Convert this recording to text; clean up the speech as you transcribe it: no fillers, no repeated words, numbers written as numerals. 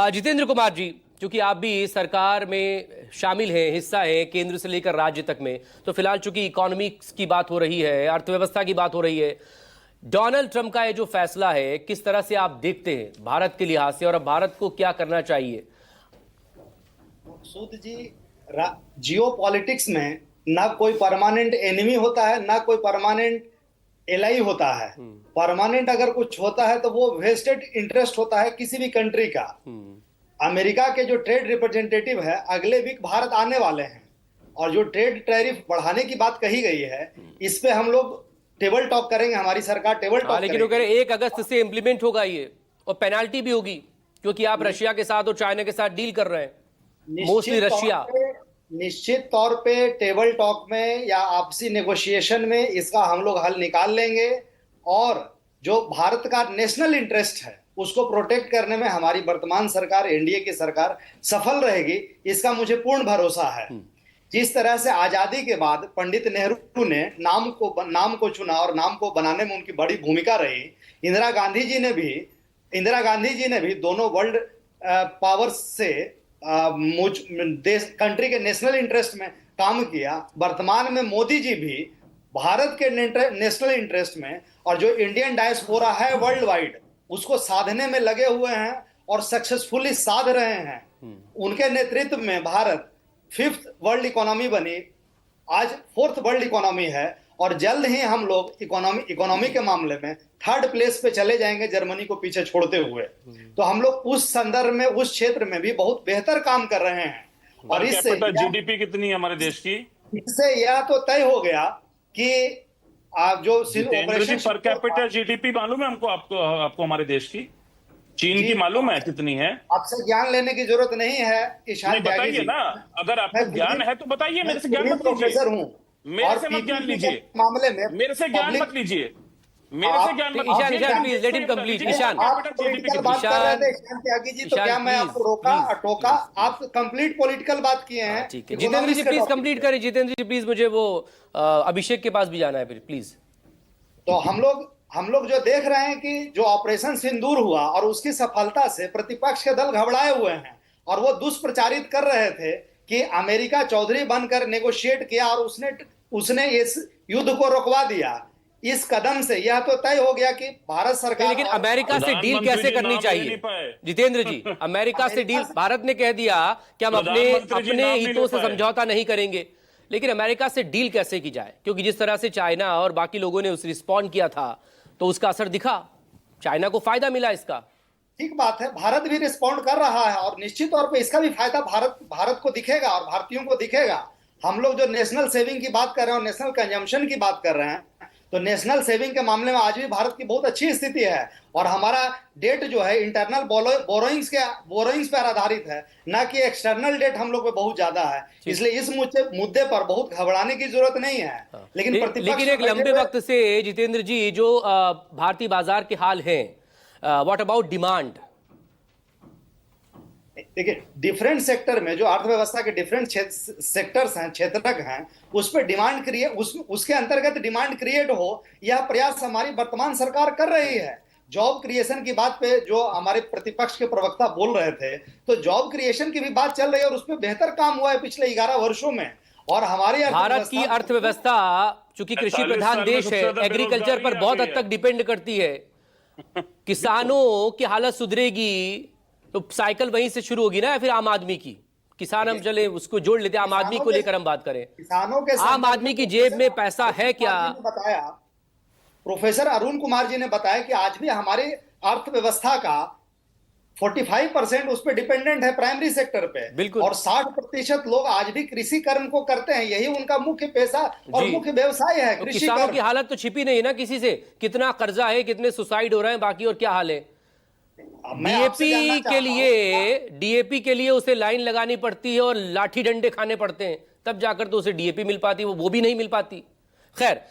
जितेंद्र कुमार जी, चूंकि आप भी सरकार में शामिल हैं, हिस्सा है केंद्र से लेकर राज्य तक में, तो फिलहाल चूंकि इकोनॉमिक्स की बात हो रही है, अर्थव्यवस्था की बात हो रही है, डोनाल्ड ट्रंप का ये जो फैसला है किस तरह से आप देखते हैं भारत के लिहाज से, और अब भारत को क्या करना चाहिए? सूद जी, जियो पॉलिटिक्स में ना कोई परमानेंट एनिमी होता है, ना कोई परमानेंट एलाई होता है। परमानेंट अगर कुछ होता है तो वो वेस्टेड इंटरेस्ट होता है किसी भी कंट्री का। अमेरिका के जो ट्रेड रिप्रेजेंटेटिव है अगले वीक भारत आने वाले हैं, और जो ट्रेड टैरिफ बढ़ाने की बात कही गई है इस पे हम लोग टेबल टॉक करेंगे, हमारी सरकार टेबल टॉक लेकिन वो कह रहे 1 अगस्त से इंप्लीमेंट होगा ये, और पेनाल्टी भी होगी क्योंकि आप रशिया के साथ और चाइना के साथ डील कर रहे हैं, मोस्टली रशिया। निश्चित तौर पे टेबल टॉक में या आपसी नेगोशिएशन में इसका हम लोग हल निकाल लेंगे, और जो भारत का नेशनल इंटरेस्ट है उसको प्रोटेक्ट करने में हमारी वर्तमान सरकार, एनडीए की सरकार सफल रहेगी, इसका मुझे पूर्ण भरोसा है। जिस तरह से आजादी के बाद पंडित नेहरू ने नाम को चुना और नाम को बनाने में उनकी बड़ी भूमिका रही, इंदिरा गांधी जी ने भी दोनों वर्ल्ड पावर्स से कंट्री के नेशनल इंटरेस्ट में काम किया। वर्तमान में मोदी जी भी भारत के नेशनल इंटरेस्ट में और जो इंडियन डायस्पोरा है वर्ल्ड वाइड उसको साधने में लगे हुए हैं और सक्सेसफुली साध रहे हैं। उनके नेतृत्व में भारत 5th वर्ल्ड इकोनॉमी बनी, आज 4th वर्ल्ड इकोनॉमी है, और जल्द ही हम लोग इकोनॉमी के मामले में 3rd प्लेस पे चले जाएंगे, जर्मनी को पीछे छोड़ते हुए। तो हम लोग उस संदर्भ में, उस क्षेत्र में भी बहुत बेहतर काम कर रहे हैं। और इससे जीडीपी कितनी है हमारे देश की? इससे यह तो तय हो गया कि आप जो ऑपरेशन पर कैपिटा जीडीपी मालूम है हमको, आपको हमारे देश की, चीन की मालूम है कितनी है? आपसे ज्ञान लेने की जरूरत नहीं है कि नहीं, बताइए ना, अगर आपको ज्ञान है तो बताइए, मेरे से ज्ञान मत लीजिए। हूँ, मेरे से मत ज्ञान लीजिए मामले में मेरे से ज्ञान मत लीजिए, मेरे से ज्ञान मत लीजिए। Ishan please let him complete. Ishan बात कर रहे थे त्यागी जी, तो क्या मैं आपको रोका टोका? आप कंप्लीट पॉलिटिकल बात किए हैं। ठीक है, जितेंद्र जी प्लीज कंप्लीट करें। जितेंद्र जी प्लीज, मुझे वो अभिषेक के पास भी जाना है फिर, प्लीज। तो हम लोग जो देख रहे हैं कि जो ऑपरेशन सिंदूर हुआ और उसकी सफलता से प्रतिपक्ष के दल घबराए हुए हैं, और वो दुष्प्रचारित कर रहे थे कि अमेरिका चौधरी बनकर नेगोशिएट किया और उसने इस युद्ध को रोकवा दिया। इस कदम से यह तो तय हो गया कि भारत सरकार, लेकिन अमेरिका से डील कैसे करनी चाहिए जितेंद्र जी? अमेरिका से डील, भारत ने कह दिया कि हम अपने हितों से समझौता नहीं करेंगे, लेकिन अमेरिका से डील कैसे की जाए? क्योंकि जिस तरह से चाइना और बाकी लोगों ने उस रिस्पॉन्ड किया था तो उसका असर दिखा, चाइना को फायदा मिला इसका। ठीक बात है, भारत भी रिस्पॉन्ड कर रहा है और निश्चित तौर पे इसका भी फायदा भारत को दिखेगा और भारतीयों को दिखेगा। हम लोग जो नेशनल सेविंग की बात कर रहे हैं और नेशनल कंजम्पशन की बात कर रहे हैं, तो नेशनल सेविंग के मामले में आज भी भारत की बहुत अच्छी स्थिति है, और हमारा डेट जो है इंटरनल बोरोइंग्स पर आधारित है, ना कि एक्सटर्नल डेट हम लोग पे बहुत ज्यादा है। इसलिए इस मुद्दे पर बहुत घबराने की जरूरत नहीं है। लेकिन एक लंबे वक्त से जितेंद्र जी जो भारतीय बाजार के हाल है, व्हाट अबाउट डिमांड? देखिए, डिफरेंट सेक्टर में जो अर्थव्यवस्था के डिफरेंट सेक्टर्स हैं, क्षेत्रक हैं, उस पर डिमांड उसके अंतर्गत डिमांड क्रिएट हो, यह प्रयास हमारी वर्तमान सरकार कर रही है। जॉब क्रिएशन की बात पे जो हमारे प्रतिपक्ष के प्रवक्ता बोल रहे थे, तो जॉब क्रिएशन की भी बात चल रही है और उस पर बेहतर काम हुआ है पिछले 11 वर्षों में। और हमारी भारत की अर्थव्यवस्था चूंकि कृषि प्रधान देश है, एग्रीकल्चर पर बहुत हद तक डिपेंड करती है। किसानों की हालत सुधरेगी तो साइकिल वहीं से शुरू होगी ना, या फिर आम आदमी की? किसान हम चले उसको जोड़ लेते हैं, आम आदमी को लेकर हम बात करें। किसानों के आम आदमी की जेब में पैसा है क्या? बताया प्रोफेसर अरुण कुमार जी ने बताया कि आज भी हमारी अर्थव्यवस्था का 45% उस पर डिपेंडेंट है प्राइमरी सेक्टर पे, बिल्कुल, और 60% लोग आज भी कृषि कर्म को करते हैं, यही उनका मुख्य पेशा और मुख्य व्यवसाय है। तो किसानों की हालत तो छिपी नहीं ना किसी से, कितना कर्जा है, कितने सुसाइड हो रहे हैं, बाकी और क्या हाल है? डीएपी के लिए उसे लाइन लगानी पड़ती है और लाठी डंडे खाने पड़ते हैं, तब जाकर तो उसे डीएपी मिल पाती है, वो भी नहीं मिल पाती। खैर